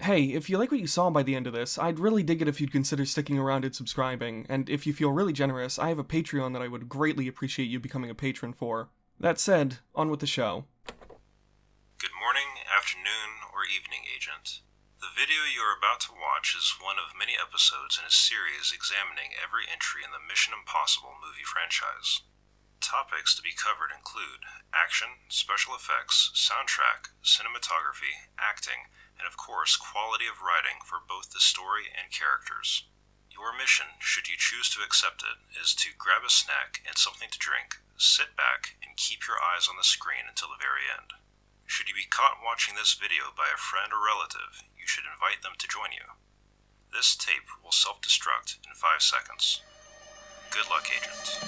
Hey, if you like what you saw by the end of this, I'd really dig it if you'd consider sticking around and subscribing, and if you feel really generous, I have a Patreon that I would greatly appreciate you becoming a patron for. That said, on with the show. Good morning, afternoon, or evening, Agent. The video you are about to watch is one of many episodes in a series examining every entry in the Mission Impossible movie franchise. Topics to be covered include action, special effects, soundtrack, cinematography, acting, and of course, quality of writing for both the story and characters. Your mission, should you choose to accept it, is to grab a snack and something to drink, sit back, and keep your eyes on the screen until the very end. Should you be caught watching this video by a friend or relative, you should invite them to join you. This tape will self-destruct in 5 seconds. Good luck, Agent.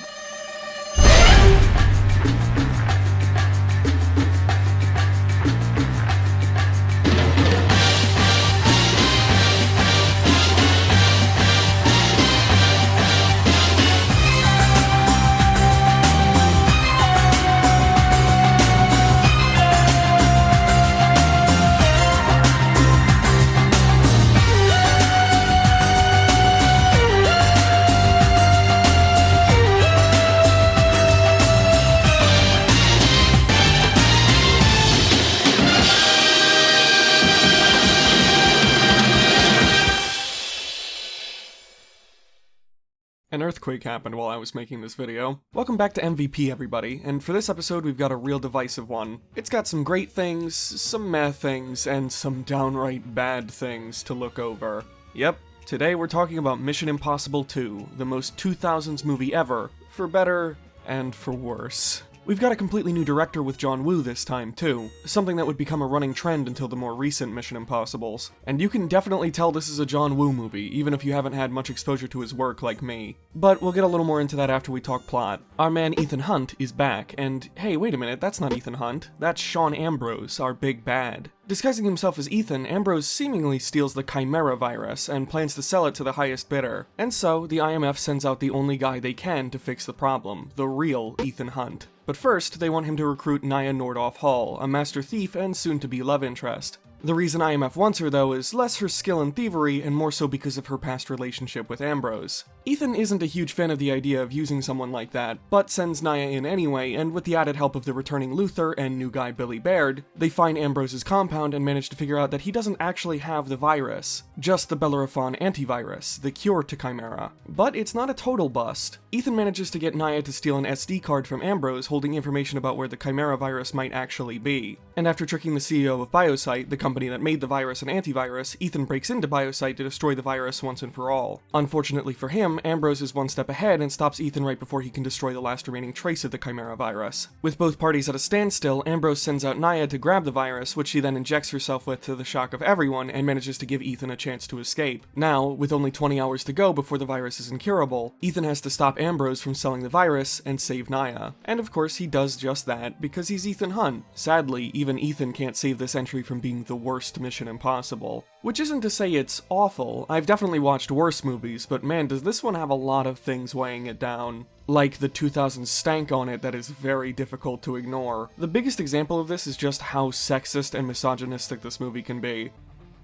An earthquake happened while I was making this video. Welcome back to MVP, everybody, and for this episode we've got a real divisive one. It's got some great things, some meh things, and some downright bad things to look over. Yep, today we're talking about Mission Impossible 2, the most 2000s movie ever, for better and for worse. We've got a completely new director with John Woo this time, too, something that would become a running trend until the more recent Mission Impossibles. And you can definitely tell this is a John Woo movie, even if you haven't had much exposure to his work like me. But we'll get a little more into that after we talk plot. Our man Ethan Hunt is back, and hey, wait a minute, that's not Ethan Hunt. That's Sean Ambrose, our big bad. Disguising himself as Ethan, Ambrose seemingly steals the Chimera virus and plans to sell it to the highest bidder. And so, the IMF sends out the only guy they can to fix the problem, the real Ethan Hunt. But first, they want him to recruit Nya Nordhoff Hall, a master thief and soon-to-be love interest. The reason IMF wants her, though, is less her skill in thievery and more so because of her past relationship with Ambrose. Ethan isn't a huge fan of the idea of using someone like that, but sends Nya in anyway, and with the added help of the returning Luther and new guy Billy Baird, they find Ambrose's compound and manage to figure out that he doesn't actually have the virus, just the Bellerophon antivirus, the cure to Chimera. But it's not a total bust. Ethan manages to get Nya to steal an SD card from Ambrose holding information about where the Chimera virus might actually be. And after tricking the CEO of Biosite, the company that made the virus and antivirus, Ethan breaks into Biosite to destroy the virus once and for all. Unfortunately for him, Ambrose is one step ahead and stops Ethan right before he can destroy the last remaining trace of the Chimera virus. With both parties at a standstill, Ambrose sends out Nya to grab the virus, which she then injects herself with to the shock of everyone and manages to give Ethan a chance to escape. Now, with only 20 hours to go before the virus is incurable, Ethan has to stop Ambrose from selling the virus and save Nya. And of course he does just that, because he's Ethan Hunt. Sadly, even Ethan can't save this entry from being the worst Mission Impossible. Which isn't to say it's awful. I've definitely watched worse movies, but man, does this one have a lot of things weighing it down. Like the 2000s stank on it that is very difficult to ignore. The biggest example of this is just how sexist and misogynistic this movie can be.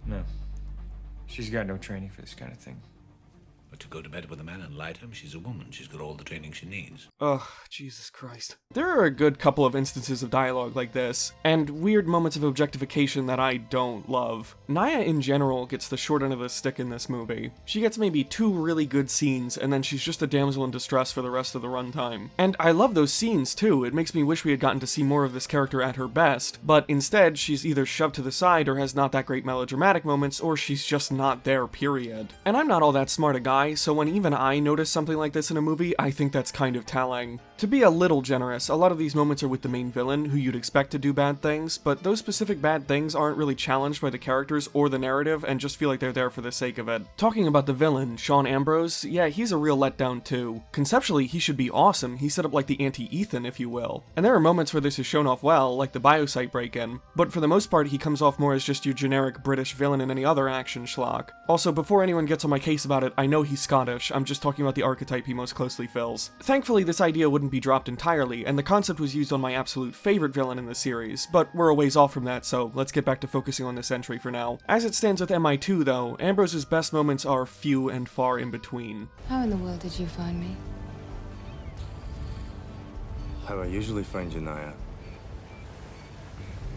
No. She's got no training for this kind of thing. But to go to bed with a man and lie to him, she's a woman. She's got all the training she needs. Ugh, Jesus Christ. There are a good couple of instances of dialogue like this, and weird moments of objectification that I don't love. Nya in general gets the short end of the stick in this movie. She gets maybe 2 really good scenes, and then she's just a damsel in distress for the rest of the runtime. And I love those scenes too, it makes me wish we had gotten to see more of this character at her best, but instead she's either shoved to the side or has not that great melodramatic moments, or she's just not there, period. And I'm not all that smart a guy, so when even I notice something like this in a movie, I think that's kind of telling. To be a little generous, a lot of these moments are with the main villain, who you'd expect to do bad things, but those specific bad things aren't really challenged by the characters or the narrative, and just feel like they're there for the sake of it. Talking about the villain, Sean Ambrose, yeah, he's a real letdown too. Conceptually, he should be awesome, he's set up like the anti-Ethan, if you will. And there are moments where this is shown off well, like the Biosite break-in, but for the most part he comes off more as just your generic British villain in any other action schlock. Also, before anyone gets on my case about it, I know he's Scottish, I'm just talking about the archetype he most closely fills. Thankfully, this idea wouldn't be dropped entirely, and the concept was used on my absolute favorite villain in the series, but we're a ways off from that, so let's get back to focusing on this entry for now. As it stands with MI2 though, Ambrose's best moments are few and far in between. How in the world did you find me? How I usually find you, Naya.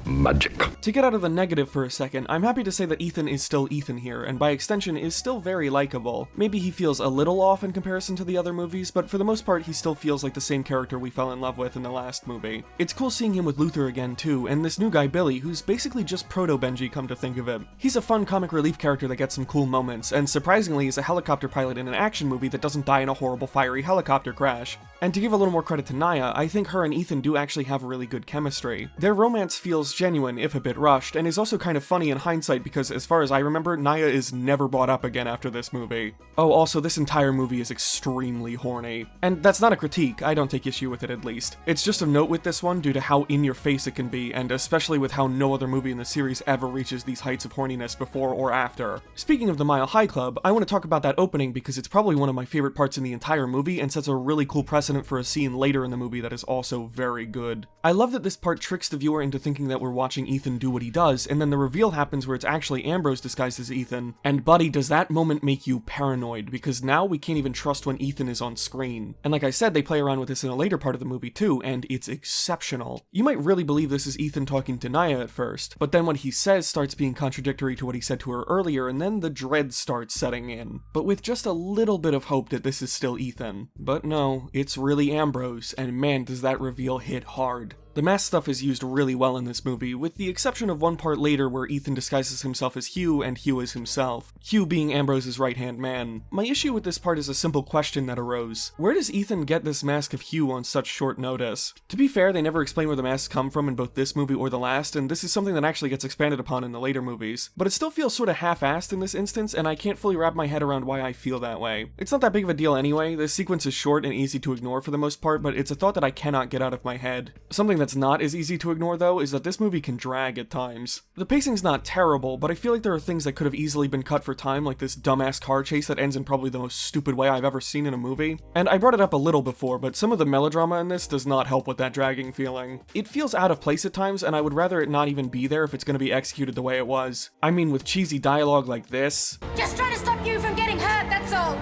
Magic. To get out of the negative for a second, I'm happy to say that Ethan is still Ethan here, and by extension is still very likable. Maybe he feels a little off in comparison to the other movies, but for the most part he still feels like the same character we fell in love with in the last movie. It's cool seeing him with Luther again too, and this new guy Billy, who's basically just proto-Benji come to think of it. He's a fun comic relief character that gets some cool moments, and surprisingly is a helicopter pilot in an action movie that doesn't die in a horrible fiery helicopter crash. And to give a little more credit to Naya, I think her and Ethan do actually have really good chemistry. Their romance feels genuine, if a bit rushed, and is also kind of funny in hindsight because as far as I remember, Naya is never brought up again after this movie. Oh, also this entire movie is extremely horny. And that's not a critique, I don't take issue with it at least. It's just a note with this one due to how in your face it can be, and especially with how no other movie in the series ever reaches these heights of horniness before or after. Speaking of the Mile High Club, I want to talk about that opening because it's probably one of my favorite parts in the entire movie and sets a really cool precedent for a scene later in the movie that is also very good. I love that this part tricks the viewer into thinking that we're watching Ethan do what he does, and then the reveal happens where it's actually Ambrose disguised as Ethan, and buddy, does that moment make you paranoid, because now we can't even trust when Ethan is on screen. And like I said, they play around with this in a later part of the movie too, and it's exceptional. You might really believe this is Ethan talking to Naya at first, but then what he says starts being contradictory to what he said to her earlier, and then the dread starts setting in. But with just a little bit of hope that this is still Ethan. But no, it's really Ambrose, and man does that reveal hit hard. The mask stuff is used really well in this movie, with the exception of one part later where Ethan disguises himself as Hugh and Hugh as himself, Hugh being Ambrose's right-hand man. My issue with this part is a simple question that arose. Where does Ethan get this mask of Hugh on such short notice? To be fair, they never explain where the masks come from in both this movie or the last, and this is something that actually gets expanded upon in the later movies. But it still feels sort of half-assed in this instance, and I can't fully wrap my head around why I feel that way. It's not that big of a deal anyway, this sequence is short and easy to ignore for the most part, but it's a thought that I cannot get out of my head. Something that's not as easy to ignore though is that this movie can drag at times. The pacing's not terrible, but I feel like there are things that could have easily been cut for time, like this dumbass car chase that ends in probably the most stupid way I've ever seen in a movie. And I brought it up a little before, but some of the melodrama in this does not help with that dragging feeling. It feels out of place at times, and I would rather it not even be there if it's going to be executed the way it was. I mean, with cheesy dialogue like this. Just trying to stop you from getting hurt, that's all.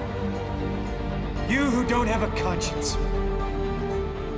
You who don't have a conscience.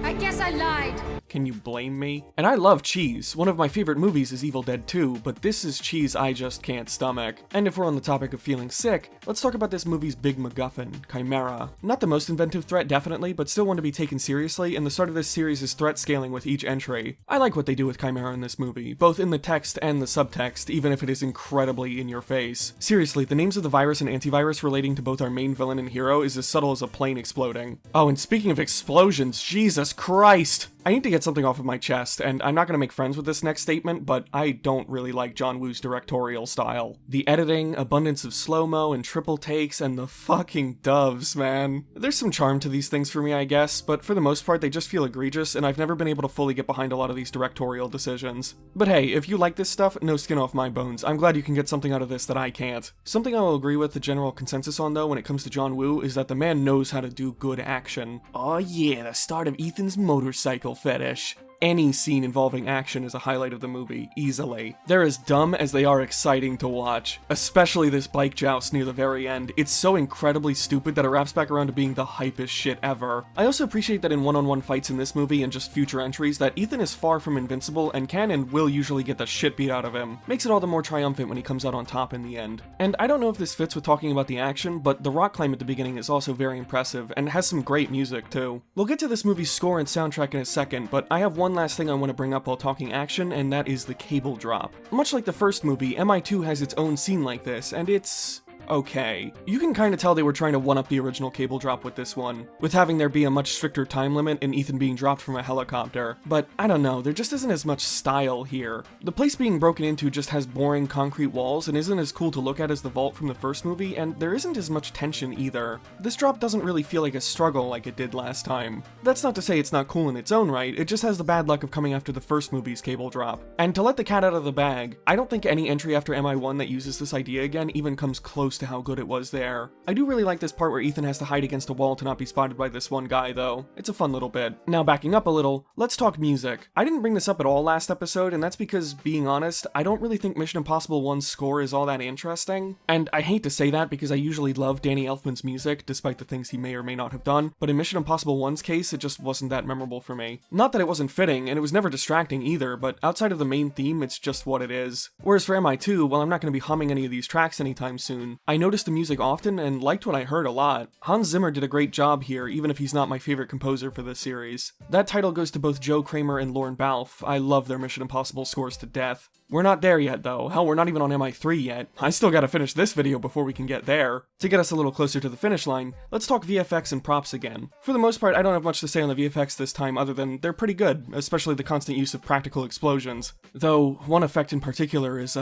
I guess I lied. Can you blame me? And I love cheese. One of my favorite movies is Evil Dead 2, but this is cheese I just can't stomach. And if we're on the topic of feeling sick, let's talk about this movie's big MacGuffin, Chimera. Not the most inventive threat, definitely, but still one to be taken seriously, and the start of this series is threat scaling with each entry. I like what they do with Chimera in this movie, both in the text and the subtext, even if it is incredibly in your face. Seriously, the names of the virus and antivirus relating to both our main villain and hero is as subtle as a plane exploding. Oh, and speaking of explosions, Jesus Christ! I need to get something off of my chest, and I'm not going to make friends with this next statement, but I don't really like John Woo's directorial style. The editing, abundance of slow-mo and triple takes, and the fucking doves, man. There's some charm to these things for me, I guess, but for the most part they just feel egregious, and I've never been able to fully get behind a lot of these directorial decisions. But hey, if you like this stuff, no skin off my bones. I'm glad you can get something out of this that I can't. Something I will agree with the general consensus on, though, when it comes to John Woo, is that the man knows how to do good action. Oh yeah, the start of Ethan's motorcycle fetish. Any scene involving action is a highlight of the movie, easily. They're as dumb as they are exciting to watch, especially this bike joust near the very end. It's so incredibly stupid that it wraps back around to being the hypest shit ever. I also appreciate that in one-on-one fights in this movie and just future entries that Ethan is far from invincible and can and will usually get the shit beat out of him. Makes it all the more triumphant when he comes out on top in the end. And I don't know if this fits with talking about the action, but the rock climb at the beginning is also very impressive and has some great music too. We'll get to this movie's score and soundtrack in a second, but I have one last thing I want to bring up while talking action, and that is the cable drop. Much like the first movie, MI2 has its own scene like this, and it's okay. You can kind of tell they were trying to one-up the original cable drop with this one, with having there be a much stricter time limit and Ethan being dropped from a helicopter. But I don't know, there just isn't as much style here. The place being broken into just has boring concrete walls and isn't as cool to look at as the vault from the first movie, and there isn't as much tension either. This drop doesn't really feel like a struggle like it did last time. That's not to say it's not cool in its own right, it just has the bad luck of coming after the first movie's cable drop. And to let the cat out of the bag, I don't think any entry after MI1 that uses this idea again even comes close to how good it was there. I do really like this part where Ethan has to hide against a wall to not be spotted by this one guy, though. It's a fun little bit. Now, backing up a little, let's talk music. I didn't bring this up at all last episode, and that's because, being honest, I don't really think Mission Impossible 1's score is all that interesting. And I hate to say that because I usually love Danny Elfman's music, despite the things he may or may not have done, but in Mission Impossible 1's case, it just wasn't that memorable for me. Not that it wasn't fitting, and it was never distracting either, but outside of the main theme, it's just what it is. Whereas for MI2, well, I'm not going to be humming any of these tracks anytime soon. I noticed the music often and liked what I heard a lot. Hans Zimmer did a great job here, even if he's not my favorite composer for this series. That title goes to both Joe Kramer and Lorne Balfe. I love their Mission Impossible scores to death. We're not there yet, though. Hell, we're not even on MI3 yet. I still gotta finish this video before we can get there. To get us a little closer to the finish line, let's talk VFX and props again. For the most part, I don't have much to say on the VFX this time other than they're pretty good, especially the constant use of practical explosions. Though, one effect in particular is,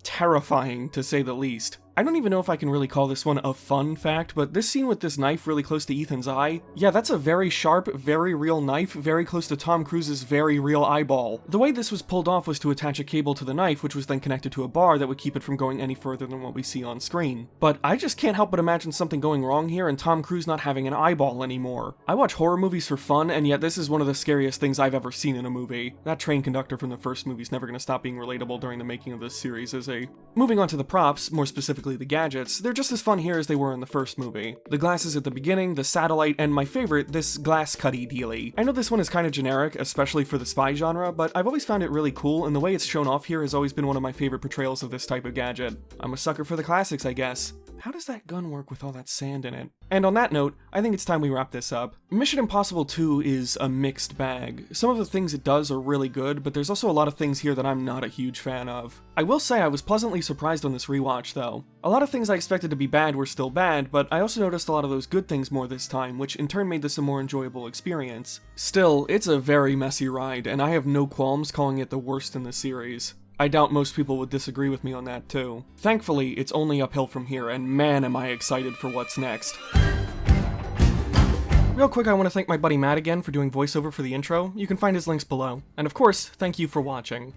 terrifying, to say the least. I don't even know if I can really call this one a fun fact, but this scene with this knife really close to Ethan's eye, yeah, that's a very sharp, very real knife, very close to Tom Cruise's very real eyeball. The way this was pulled off was to attach a cable to the knife, which was then connected to a bar that would keep it from going any further than what we see on screen. But I just can't help but imagine something going wrong here and Tom Cruise not having an eyeball anymore. I watch horror movies for fun, and yet this is one of the scariest things I've ever seen in a movie. That train conductor from the first movie's never gonna stop being relatable during the making of this series, is a... Moving on to the props, more specifically the gadgets, they're just as fun here as they were in the first movie. The glasses at the beginning, the satellite, and my favorite, this glass cutty dealie. I know this one is kind of generic, especially for the spy genre, but I've always found it really cool, and the way it's shown off here has always been one of my favorite portrayals of this type of gadget. I'm a sucker for the classics, I guess. How does that gun work with all that sand in it? And on that note, I think it's time we wrap this up. Mission Impossible 2 is a mixed bag. Some of the things it does are really good, but there's also a lot of things here that I'm not a huge fan of. I will say I was pleasantly surprised on this rewatch, though. A lot of things I expected to be bad were still bad, but I also noticed a lot of those good things more this time, which in turn made this a more enjoyable experience. Still, it's a very messy ride, and I have no qualms calling it the worst in the series. I doubt most people would disagree with me on that too. Thankfully, it's only uphill from here, and man am I excited for what's next. Real quick, I want to thank my buddy Matt again for doing voiceover for the intro. You can find his links below. And of course, thank you for watching.